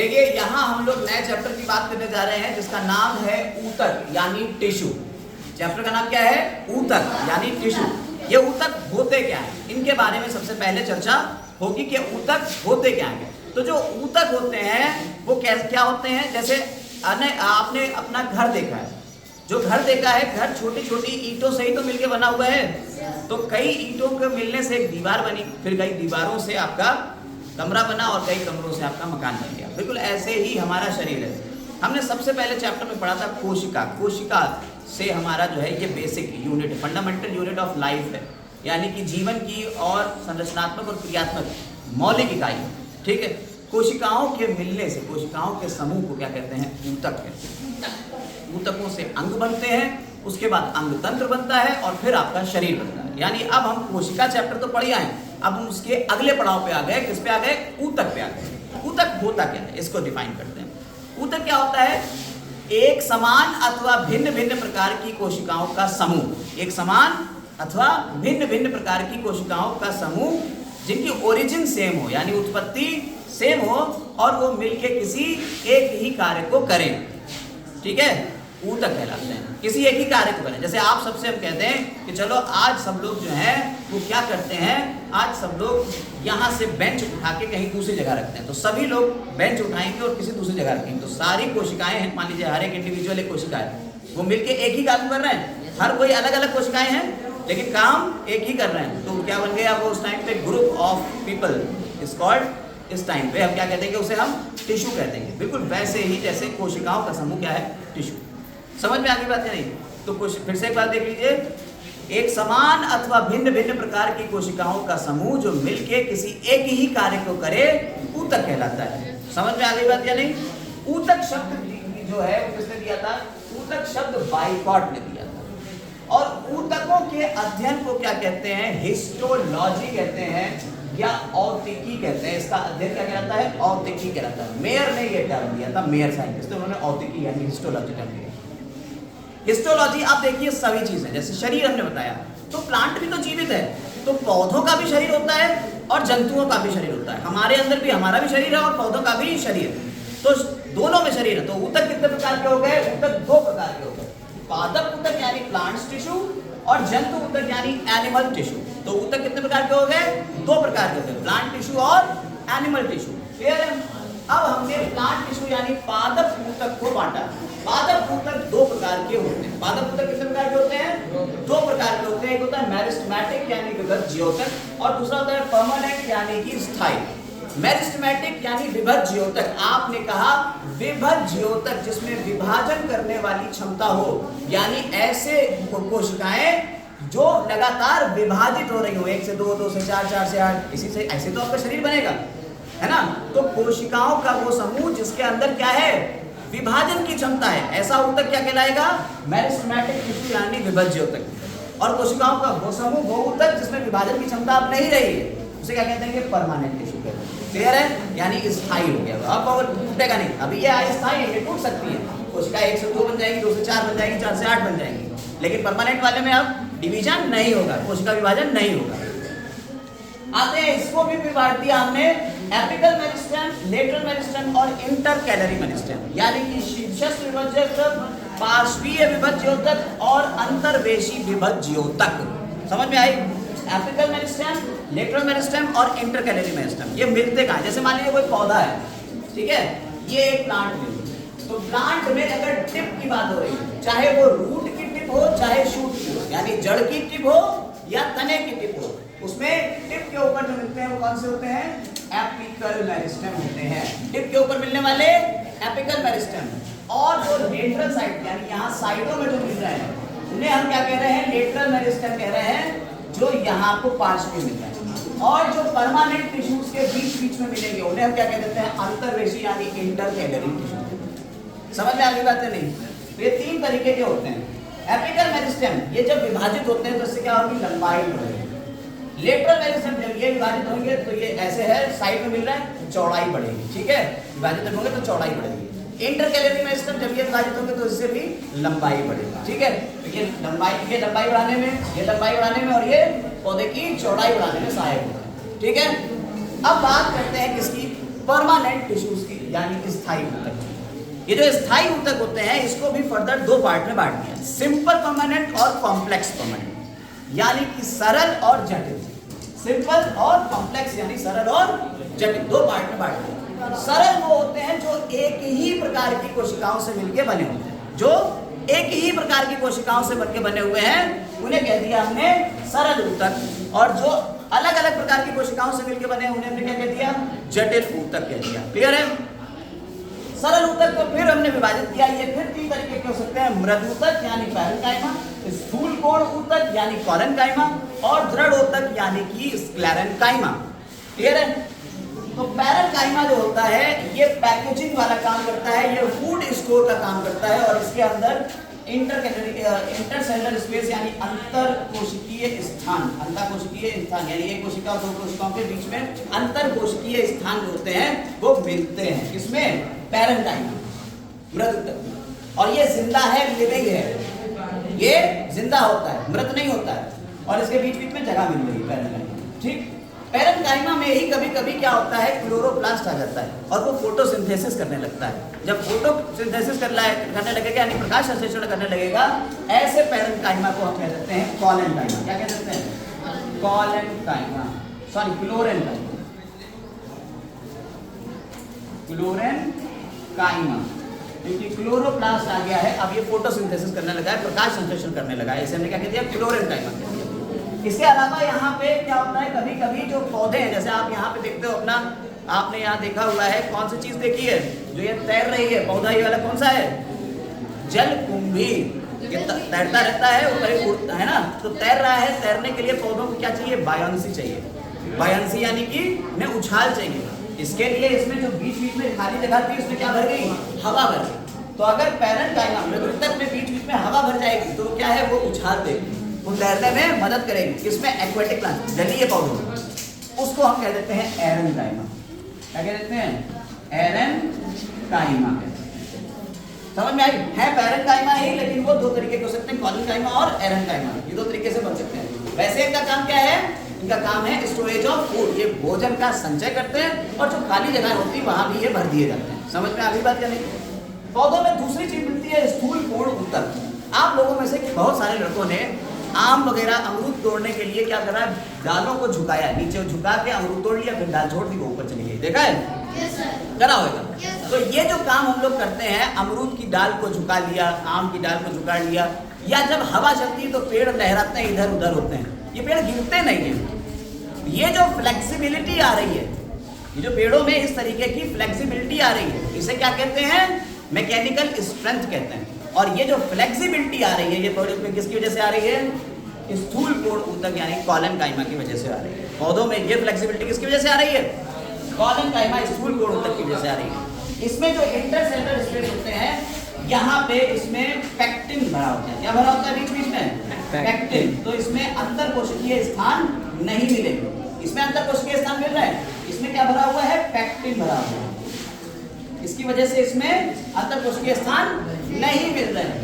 देखिए यहाँ हम लोग नए चैप्टर की बात करने जा रहे हैं जिसका नाम है ऊतक यानी टिश्यू। चैप्टर का नाम क्या है? ऊतक यानी टिश्यू। ये ऊतक होते क्या है, इनके बारे में सबसे पहले चर्चा होगी कि ऊतक होते क्या हैं। तो जो ऊतक होते हैं वो क्या होते हैं, जैसे आपने अपना घर देखा है, जो घर देखा है, घर छोटी छोटी ईंटों से ही तो मिलके बना हुआ है। तो कई ईंटों के मिलने से एक दीवार बनी, फिर कई दीवारों से आपका कमरा बना और कई कमरों से आपका मकान बन गया। बिल्कुल ऐसे ही हमारा शरीर है। हमने सबसे पहले चैप्टर में पढ़ा था कोशिका। कोशिका से हमारा जो है ये basic unit, fundamental unit of life है, यानी कि जीवन की और संरचनात्मक और क्रियात्मक मौलिक इकाई। ठीक है, कोशिकाओं के मिलने से, कोशिकाओं के समूह को क्या कहते हैं? ऊतक कहते हैं। ऊतकों से अंग बनते हैं, उसके बाद अंग तंत्र बनता है और फिर आपका शरीर बनता है। यानी अब हम कोशिका चैप्टर तो पढ़ आए, अब हम उसके अगले पड़ाव पे आ गए। किस पे आ गए? ऊतक पे आ गए। ऊतक होता क्या है, इसको डिफाइन करते हैं। ऊतक क्या होता है? एक समान अथवा भिन्न भिन्न प्रकार की कोशिकाओं का समूह। एक समान अथवा भिन्न भिन्न प्रकार की कोशिकाओं का समूह जिनकी ओरिजिन सेम हो, यानी उत्पत्ति सेम हो और वो मिलके किसी एक ही कार्य को करें। ठीक है, ऊतक कहलाते हैं। किसी एक ही कार्य को करें। जैसे आप सबसे हम कहते हैं कि चलो आज सब लोग जो हैं वो क्या करते हैं, आज सब लोग यहाँ से बेंच उठा के कहीं दूसरी जगह रखते हैं। तो सभी लोग बेंच उठाएंगे और किसी दूसरी जगह रखेंगे। तो सारी कोशिकाएं हैं, मान लीजिए हर एक इंडिविजुअल एक कोशिका है, वो मिलके एक ही काम कर रहे हैं। हर कोई अलग अलग कोशिकाएं हैं लेकिन काम एक ही कर रहे हैं। तो क्या बन गया वो? उस टाइम पे group of people is called, इस टाइम पे हम क्या कहते हैं कि उसे हम टिश्यू कहते हैं। बिल्कुल वैसे ही जैसे कोशिकाओं का समूह क्या है? टिश्यू। समझ में आगे बात है नहीं? तो फिर से एक बात देख लीजिए, एक समान अथवा भिन्न भिन्न प्रकार की कोशिकाओं का समूह जो मिलके किसी एक ही कार्य को करे, ऊतक कहलाता है। समझ में आ गई बात या नहीं? ऊतक शब्द जो है वो किसने दिया था? ऊतक शब्द बाइकॉट ने दिया था। और ऊतकों के अध्ययन को क्या कहते हैं? हिस्टोलॉजी कहते हैं या औतिकी कहते हैं। इसका अध्ययन क्या कहलाता है? औतिकी कहलाता है। मेयर ने यह टर्म दिया था, मेयर साइंटिस्ट, उन्होंने औतिकी यानी हिस्टोलॉजी टर्म दिया। हिस्टोलॉजी आप देखिए सभी चीजें, जैसे शरीर हमने बताया, तो प्लांट भी तो जीवित है, तो पौधों का भी शरीर होता है और जंतुओं का भी शरीर होता है। हमारे अंदर भी हमारा भी शरीर है और पौधों का भी शरीर, तो दोनों में शरीर है। तो ऊतक कितने प्रकार के हो गए? ऊतक दो प्रकार के हो गए, पादप ऊतक यानी प्लांट्स टिश्यू और जंतु ऊतक यानी एनिमल टिश्यू। तो ऊतक कितने प्रकार के हो गए? दो प्रकार के होते हैं, प्लांट टिश्यू और एनिमल टिश्यू। क्लियर है? अब हमने प्लांट टिश्यू यानी पादप ऊतक को बांटा। पादप ऊतक दो प्रकार के होते हैं। पादप ऊतक कितने प्रकार के होते हैं? दो प्रकार के होते हैं। एक होता है मेरिस्टेमेटिक यानी विभज्योतक और दूसरा होता है परमानेंट यानी कि स्थायी। मेरिस्टेमेटिक यानी विभज्योतक, आपने कहा विभज्योतक जिसमें विभाजन करने वाली क्षमता हो, यानी ऐसे कोशिकाएं जो लगातार विभाजित हो रही हो, 1 से 2, 2 से 4, 4 से 8, इसी से ऐसे तो आपका शरीर बनेगा, है ना? तो कोशिकाओं का वो समूह जिसके अंदर क्या है? विभाजन की क्षमता है, ऐसा ऊतक क्या कहलाएगा? मेरिस्टेमेटिक टिश्यू यानी विभज्योतक। और कोशिकाओं का वो समूह, वो ऊतक जिसमें विभाजन की क्षमता अब नहीं रही है, उसे क्या कहते हैं? परमानेंट टिश्यू कहते हैं। क्लियर है? यानी स्थायी हो गया, अब वो टूटेगा नहीं। अभी ये अस्थायी है, ये टूट सकती है। कोशिका 1 से 2 बन जाएगी, 2 से 4 बन जाएगी, 4 से 8 बन जाएंगी, लेकिन परमानेंट वाले में अब डिवीजन नहीं होगा, कोशिका विभाजन नहीं होगा। आते हैं, इसको भी विभाग दिया हमने एपिकल मेरिस्टेम, लेटरल मेरिस्टेम और इंटरकैलरी मेरिस्टेम, यानी कि शीर्षस्थ विभज्योतक, पार्श्वीय विभज्योतक और अंतर्वेशी विभज्योतक। समझ में आई? एपिकल मेरिस्टेम, लेटरल मेरिस्टेम और इंटरकैलरी मेरिस्टेम ये मिलते कहाँ? जैसे मान लीजिए कोई पौधा है, ठीक है, ये एक प्लांट में, तो प्लांट में अगर टिप की बात हो रही है, चाहे वो रूट की टिप हो चाहे शूट की हो, यानी जड़ की टिप हो या तने की टिप हो, उसमें टिप के ऊपर जो मिलते हैं वो कौन से होते हैं? एपिकल मेरिस्टेम होते हैं। टिप के ऊपर मिलने वाले एपिकल मेरिस्टेम, और जो लेटरल साइड यानी यहाँ साइडों में जो मिल रहे हैं उन्हें हम क्या कह रहे हैं? लेटरल मेरिस्टेम कह रहे हैं, जो यहाँ आपको पार्श्व मिल रहा है। और जो परमानेंट टिश्यूज के बीच बीच में मिलेंगे उन्हें हम क्या कह देते हैं? अंतर्वेशी यानी इंटरकैलरी टिश्यू। समझ में आगे बात है नहीं? तो ये 3 तरीके के होते हैं। एपिकल मेरिस्टेम ये जब विभाजित होते हैं तो इससे क्या होगी? लंबाई बढ़ेगी। लेटरल मेरिस्टेम जब ये विभाजित होंगे तो ये ऐसे है, साइड में मिल रहा है, चौड़ाई बढ़ेगी। ठीक है, विभाजित होंगे तो चौड़ाई बढ़ेगी। इंटरकैलरी मेरिस्टेम जब ये विभाजित होंगे तो इससे भी लंबाई बढ़ेगी। ठीक है, तो ये लंबाई बढ़ाने में, ये लंबाई बढ़ाने में और ये पौधे की चौड़ाई बढ़ाने में सहायक होता है। ठीक है, अब बात करते हैं किसकी? परमानेंट टिश्यूज की। यानी स्थायी ऊतक। ये जो स्थायी ऊतक होते हैं इसको भी फर्दर दो पार्ट में बांट दिया, सिंपल परमानेंट और कॉम्प्लेक्स परमानेंट, यानी कि सरल और जटिल। सिंपल और कॉम्प्लेक्स यानी सरल और जटिल, दो पार्ट में बांट दिया। सरल वो होते हैं जो एक ही प्रकार की कोशिकाओं से मिलकर बने होते हैं, जो एक ही प्रकार की कोशिकाओं से बनके बने हुए हैं उन्हें कह दिया हमने सरल ऊतक, और जो अलग अलग प्रकार की कोशिकाओं से मिलकर बने उन्हें हमने क्या कह दिया, जटिल ऊतक कह दिया। क्लियर है? सरल ऊतक को फिर हमने विभाजित किया, ये फिर तीन तरीके के हो सकते हैं, मृद ऊतक यानी पैरेन्काइमा, स्थूल कोण ऊतक यानी कोलेनकाइमा, और दृढ़ ऊतक यानी कि स्क्लेरेन्काइमा। क्लियर है? तो पैरेन्काइमा जो होता है ये पैकेजिंग वाला काम करता है, ये फूड स्टोर का काम करता है, और इसके अंदर इंटरसेलुलर स्पेस यानी अंतर कोशिकीय स्थान, अंतःकोशिकीय स्थान यानी एक कोशिका और दो कोशिकाओं के बीच में अंतर कोशिकीय स्थान जो होते हैं वो मिलते हैं, इसमें पैरेन्काइमा मृद ऊतक। और ये जिंदा है, लिविंग है, ये जिंदा होता है, मृत नहीं होता है, और इसके बीच बीच में जगह मिल रही है पैरेन्काइमा। ठीक, पैरेन्काइमा में ही कभी कभी क्या होता है, क्लोरोप्लास्ट आ जाता है और वो फोटोसिंथेसिस करने लगता है। जब फोटोसिंथेसिस करने लगेगा यानी प्रकाश संश्लेषण करने लगेगा, ऐसे पैरेन्काइमा को हम कह देते हैं कोलेनकाइमा। क्या कह देते हैं? कोलेनकाइमा, सॉरी क्लोरेनकाइमा, क्लोरेनकाइमा, क्योंकि क्लोरोप्लास्ट आ गया है, अब ये फोटोसिंथेसिस करने लगा है, प्रकाश संश्लेषण करने लगा है, इसे हमने क्या कह दिया, क्लोरेनकाइमा कह दिया। इसके अलावा यहाँ पे क्या होता है, कभी कभी जो पौधे हैं, जैसे आप यहाँ पे देखते हो अपना, आपने यहाँ देखा हुआ है, कौन सी चीज देखी है जो ये तैर रही है, पौधा ये वाला कौन सा है, जलकुंभी, ये तैरता रहता है, ऊपर उड़ता है ना, तो तैर रहा है, तैरने के लिए पौधों को क्या चाहिए, बायंसी चाहिए, बायंसी यानी कि उन्हें उछाल चाहिए। इसके लिए इसमें जो बीच बीच में खाली जगह थी उसमें क्या भर गई, हवा भर गई। तो अगर पैरेन्काइमा मृद ऊतक में बीच बीच में हवा भर जाएगी तो क्या है, वो उछाल देगी, वो तैरने में मदद करेगी। किसमें? एक्वेटिक प्लांट, जलीय पौधों में, उसको हम कह देते हैं एरेन्काइमा। क्या कह देते हैं? एरेन्काइमा। समझ में आई? है पैरेन्काइमा ही, लेकिन वो दो तरीके के हो सकते हैं, कोलेनकाइमा और एरेन्काइमा, ये दो तरीके से बन सकते हैं। वैसे इनका काम क्या है? इनका काम है स्टोरेज ऑफ फूड, ये भोजन का संचय करते हैं, और जो खाली जगह होती है वहां भी ये भर दिए जाते हैं। समझ में आ गई बात या नहीं? पौधों में दूसरी चीज मिलती है स्थूल कोण ऊतक। आप लोगों में से बहुत सारे लड़कों ने आम वगैरह अमरूद तोड़ने के लिए क्या करा, डालों को झुकाया, नीचे झुका के अमरूद तोड़ लिया, फिर डाल छोड़ दी, वो ऊपर चली गई। देखा है? करा होगा। तो ये जो काम हम लोग करते हैं, अमरूद की डाल को झुका लिया, आम की डाल को झुका लिया, या जब हवा चलती है तो पेड़ लहराते हैं, इधर उधर होते हैं, ये पेड़ गिरते नहीं है। ये जो फ्लेक्सिबिलिटी आ रही है, ये जो पेड़ों में इस तरीके की फ्लेक्सिबिलिटी आ रही है, इसे क्या कहते हैं? मैकेनिकल स्ट्रेंथ कहते हैं। और ये जो फ्लेक्सिबिलिटी आ रही है, ये पौधे में किसकी वजह से आ रही है? स्थूल कोण ऊतक यानी कोलेनकाइमा की वजह से आ रही है। पौधों में ये फ्लेक्सिबिलिटी किसकी वजह से आ रही है? कोलेनकाइमा, स्थूल कोण ऊतक की वजह से आ रही है। इसमें जो इंटरसेलुलर स्पेस होते हैं, यहाँ पे इसमें पैक्टिन भरा होता है। क्या भरा होता है बीच बीच में? पैक्टिन। तो इसमें अंतर कोशिकीय स्थान नहीं मिलेगा, इसमें अंतर कोशिकीय स्थान मिल रहा है, इसमें क्या भरा हुआ है? पैक्टिन भरा हुआ है। इसकी वजह से इसमें अंतर कोशिकीय स्थान नहीं मिल रहा है,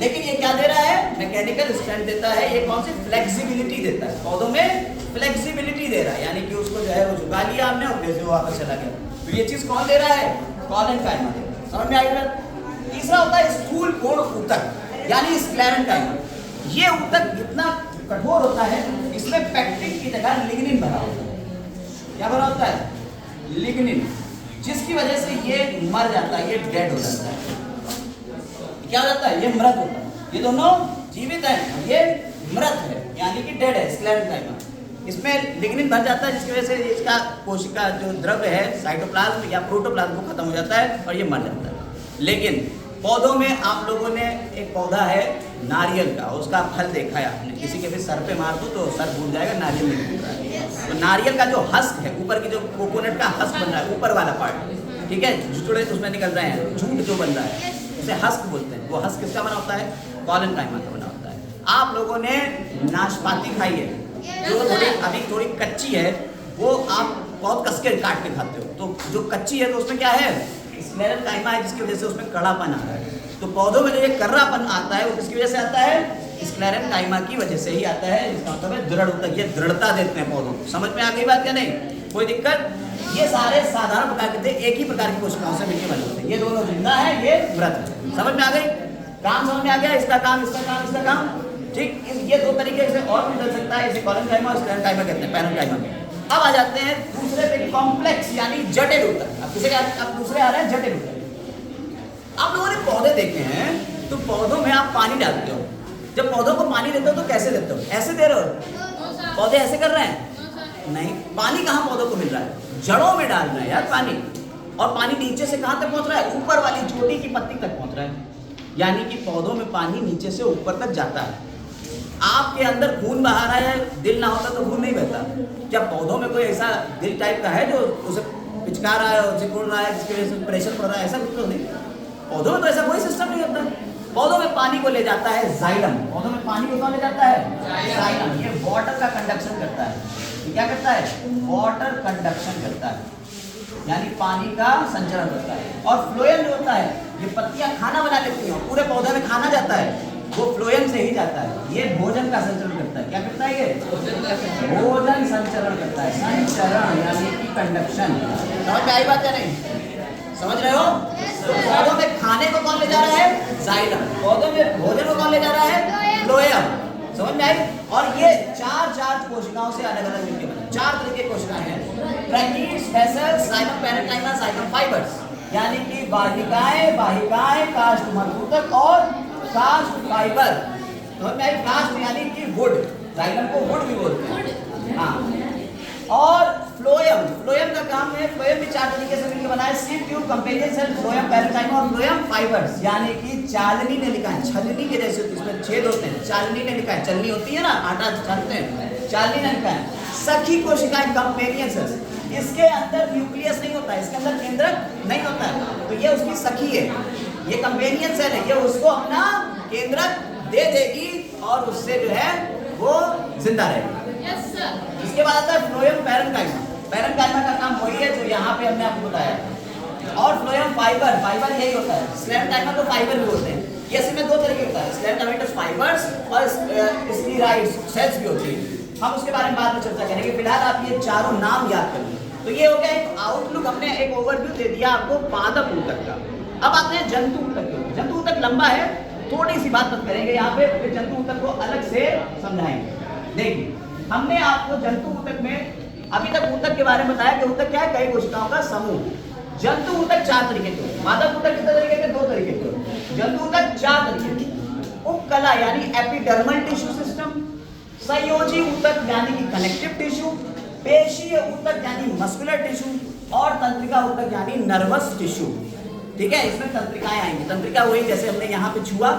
लेकिन ये क्या दे रहा है? मैकेनिकल स्ट्रेंथ देता है। ये कौन सी? फ्लेक्सिबिलिटी देता है, पौधों में फ्लेक्सिबिलिटी दे रहा है, यानी कि उसको जो है वो झुका लिया हमने और फिर से वापस चला गया। तो ये चीज कौन दे रहा है? कोलेनकाइमा दे रहा है। समझ में आएगा? तीसरा होता है स्थूल कोण ऊतक यानी स्क्लेरेन्काइमा। ये ऊतक इतना कठोर होता है, इसमें पैक्टिन की जगह लिग्निन भरा होता है। क्या भरा होता है? लिग्निन, जिसकी वजह से ये मर जाता है, ये डेड हो जाता है। क्या हो जाता है? ये मृत होता है। ये दोनों जीवित हैं, ये मृत है यानी कि डेड है, स्क्लेरेन्काइमा। इसमें लिग्निन भर जाता है, जिसकी वजह से इसका कोशिका जो द्रव्य है, साइटोप्लाज्म या प्रोटोप्लाज्म, वो खत्म हो जाता है और ये मर जाता है। लेकिन पौधों में आप लोगों ने एक पौधा है नारियल का, उसका फल देखा है आपने, किसी के भी सर पे मार दो तो सर भूल जाएगा, नारियल नहीं भूल रहा है। तो नारियल का जो हस्क है, ऊपर की जो कोकोनट का हस्क बन रहा है, ऊपर वाला पार्ट, ठीक है, जुड़े उसमें निकल रहे हैं, झूठ जो बन रहा है, उसे हस्क बोलते हैं। वो हस्क किसका बना होता है? कोलेनकाइमा का बना होता है। आप लोगों ने नाशपाती खाई है, जो अभी थोड़ी कच्ची है, वो आप बहुत कस के काट के खाते हो, तो जो कच्ची है तो उसमें क्या है? स्क्लेरेन्काइमा है, जिसकी वजह से उसमें कड़ापन आ रहा है। तो पौधों में जो ये कर्रापन आता है वो किसकी वजह से आता है? स्क्लेरेन्काइमा की वजह से ही आता है, जिसका मतलब है दृढ़ ऊतक। ये दृढ़ता देते हैं पौधों को। समझ में आ गई बात या नहीं? कोई दिक्कत? ये सारे साधारण प्रकार के थे, एक ही प्रकार की कोशिकाओं से मिलके बने होते हैं। ये दोनों जिंदा है, ये मृत है। समझ में आ गई? काम समझ में आ गया? इसका काम, इसका काम, इसका काम। ठीक, ये दो तरीके से और भी चल सकता है, इसे कॉलेनकाइमा और स्क्लेरेंकाइमा कहते हैं, पैरेंकाइमा में। अब आ जाते हैं दूसरे पे, कॉम्प्लेक्स यानी जटिल ऊतक। अब किसे अब दूसरे आ रहे हैं जटिल ऊतक। आप लोगों ने पौधे देखे हैं, तो पौधों में आप पानी डालते हो। जब पौधों को पानी देते हो तो कैसे देते हो? ऐसे दे रहे हो? पौधे ऐसे कर रहे हैं? नहीं। पानी कहाँ पौधों को मिल रहा है? जड़ों में डाल रहे हैं यार पानी। और पानी नीचे से कहाँ तक पहुंच रहा है? ऊपर वाली चोटी की पत्ती तक पहुंच रहा है। यानी कि पौधों में पानी नीचे से ऊपर तक जाता है। आपके अंदर खून बहा रहा है, दिल ना होता तो खून नहीं बहता। क्या पौधों में कोई ऐसा दिल टाइप का है जो उसे पिचका रहा है, उसे खोल रहा है, जिसकी वजह से प्रेशर पड़ रहा है? ऐसा कुछ तो नहीं। पौधों में तो ऐसा कोई सिस्टम नहीं होता। पौधों में पानी को ले जाता है जाइलम। पौधों में पानी को कौन ले जाता है? जाइलम। ये वाटर का कंडक्शन करता है। ये क्या करता है? वाटर कंडक्शन करता है, यानी पानी का संचरण करता है। और फ्लोएम जो होता है, ये पत्तियां खाना बना लेती हैं, पूरे पौधे में खाना जाता है, वो फ्लोएम से ही जाता है। ये भोजन का संचरण करता है। क्या करता है? ये भोजन संचरण करता है। संचरण यानी कि कंडक्शन। समझ में आई बात या नहीं? समझ रहे हो? तो पौधों में खाने को कौन ले जा रहा है? जाइलम। पौधों में भोजन को कौन ले जा रहा है? फ्लोएम। समझ में आई? और ये चार कोशिकाओं से अलग अलग मिलकर बने, 4 तरह के कोशिकाएं हैं। Tracheids, vessels, xylem parenchyma, xylem fibres, यानी कि वाहिकाएं, काष्ठ मर्भूतक और काष्ठ फाइबर। समझ में आई? काष्ठ यानी कि वुड, जाइलम को वुड भी बोलते हैं। हाँ। और फ्लोएम, फ्लोएम का काम है, फ्लोएम भी 4 तरीके से मिलकर बना है। Sieve tube, companion cell, phloem parenchyma और फ्लोएम फाइबर्स, यानी कि चालनी नलिकाएं, छलनी के जैसे होती है, इसमें छेद होते हैं। चालनी नलिकाएं, चलनी होती है ना, आटा छानते हैं, चालनी नलिकाएं। सखी कोशिकाएं, कंपेनियन सेल्स, इसके अंदर न्यूक्लियस नहीं होता है, इसके अंदर केंद्रक नहीं होता है, तो ये उसकी सखी है, ये कंपेनियन सेल है, ये उसको अपना केंद्रक दे देगी और उससे जो है वो जिंदा रहेगी। इसके बाद आता है फ्लोएम पैरेंकाइमा। पैरेंकाइमा का काम वही है जो यहाँ पे हमने आपको बताया। और फ्लोएम फाइबर, फाइबर यही होता है। स्क्लेरेंकाइमा को फाइबर भी होते हैं। ये इसमें 2 तरीके होता है, स्क्लेरेंकाइमा फाइबर्स और स्क्लेराइड्स सेल्स भी होती है। हम उसके बारे में बाद में चर्चा करेंगे। फिलहाल आप ये चारों नाम याद कर लीजिए। तो ये हो गया एक आउटलुक, हमने एक ओवरव्यू दे दिया आपको पादप ऊतक का। अब आते हैं जंतु ऊतक के। जंतु ऊतक लंबा है, थोड़ी सी बात करेंगे यहाँ पे, फिर जंतु ऊतक को अलग से समझाएंगे। देखिए, हमने आपको जंतु ऊतक में अभी तक ऊतक के बारे में बताया कि ऊतक क्या है? कई कोशिकाओं का समूह। जंतु ऊतक 4 तरीके के, पादप ऊतक कितने तरीके के? 2 तरीके के। जंतु ऊतक 4 तरीके के। उपकला यानी एपिडर्मल टिश्यू सिस्टम, संयोजी ऊतक यानी कि कनेक्टिव टिश्यू, पेशीय ऊतक यानी मस्कुलर टिश्यू, और तंत्रिका ऊतक यानी नर्वस टिश्यू। ठीक है, इसमें तंत्रिकाएं आएंगी। तंत्रिका वही जैसे हमने यहाँ पे छुआ,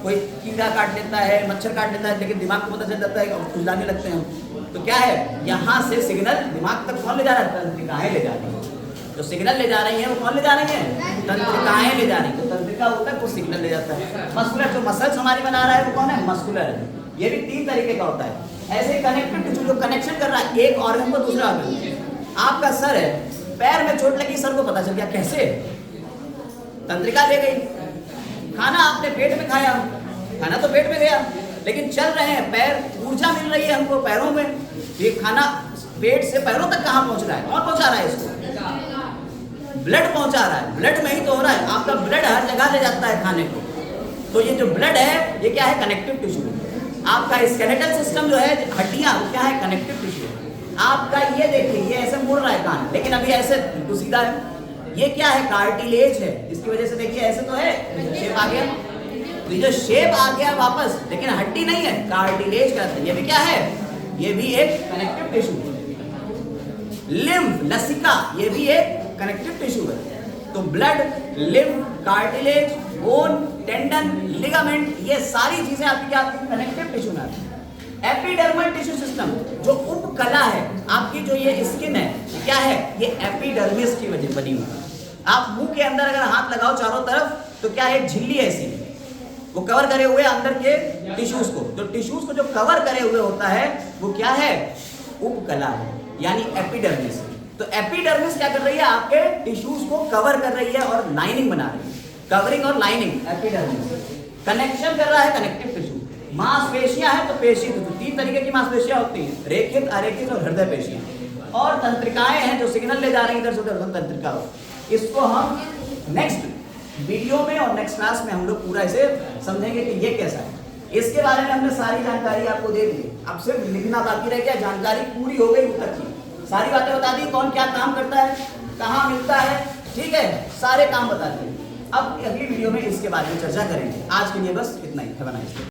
कोई कीड़ा काट लेता है, मच्छर काट लेता है, लेकिन दिमाग को पता चल जाता है और खुजलाने लगते हैं। तो क्या है, यहाँ से सिग्नल दिमाग तक कौन ले जा रहा है? तंत्रिकाएं ले जा रही हैं। जो सिग्नल ले जा रही हैं वो कौन ले जा रही हैं? तंत्रिकाएं ले जा रही हैं। तो तंत्रिका ऊतक वो सिग्नल ले जाता है। मस्कुलर, जो मसल्स हमारी बना रहा है वो कौन है? मस्कुलर है। ये भी 3 तरीके का होता है। ऐसे कनेक्टिव टिश्यू जो कनेक्शन कर रहा है एक ऑर्गन को दूसरे ऑर्गन। आपका सर है, पैर में चोट लगी, सर को पता चल गया, कैसे? तंत्रिका ले गई। खाना आपने पेट में खाया, खाना तो पेट में गया, लेकिन चल रहे हैं पैर, ऊर्जा मिल रही है हमको पैरों में। ये खाना पेट से पैरों तक कहाँ पहुंच रहा है? कौन पहुंचा रहा है इसको? ब्लड पहुंचा रहा है। ब्लड में ही तो हो रहा है। आपका ब्लड हर जगह ले जाता है खाने को। तो ये जो ब्लड है ये क्या है? Connective tissue. आपका स्केलेटल सिस्टम जो है, हड्डियां, क्या है? Connective tissue. आपका ये देखिए, ये ऐसे मुड़ रहा है कान, लेकिन अभी ऐसे बिल्कुल सीधा है। ये क्या है? कार्टिलेज है। इसकी वजह से देखिए ऐसे तो है, शेप आ गया। तो ये जो शेप आ गया वापस, लेकिन हड्डी नहीं है, कार्टिलेज कहते हैं। ये भी क्या है? ये भी एक कनेक्टिव टिश्यू। लिम्फ, लसिका, ये भी एक कनेक्टिव टिश्यू है। तो blood, lymph, cartilage, bone, tendon, ligament, ये सारी चीजें आपकी क्या आती है? कनेक्टिव टिश्यू में आती है। एपिडर्मल टिश्यू सिस्टम, जो उपकला है आपकी, जो ये स्किन है, क्या है? ये एपिडर्मिस की वजह बनी हुई है। आप मुंह के अंदर अगर हाथ लगाओ चारों तरफ, तो क्या है? झिल्ली ऐसी वो कवर करे हुए अंदर के टिश्यूज को। जो टिश्यूज को जो कवर करे हुए होता है वो क्या है? उपकला है, यानी एपिडर्मिस। तो एपिडर्मिस क्या कर रही है? आपके टिश्यूज को कवर कर रही है और लाइनिंग बना रही है। कवरिंग और लाइनिंग, एपिडर्मिस। कनेक्शन कर रहा है कनेक्टिव टिश्यू। मांसपेशियां हैं तो पेशी, तो 3 तरीके की मांसपेशियां होती हैं, रेखित, अरेखित और हृदय पेशियां। और तंत्रिकाएं हैं जो सिग्नल ले जा रही हैं इधर से उधर, तंत्रिका। इसको हम नेक्स्ट वीडियो में और नेक्स्ट क्लास में हम लोग पूरा इसे समझेंगे कि ये कैसा है। इसके बारे में हमने सारी जानकारी आपको दे दी, अब सिर्फ लिखना बाकी रह गया। जानकारी पूरी हो गई ऊतक की, सारी बातें बता दी, कौन क्या काम करता है, कहाँ मिलता है, ठीक है, सारे काम बता दिए। अब अगली वीडियो में इसके बारे में चर्चा करेंगे। आज के लिए बस इतना ही।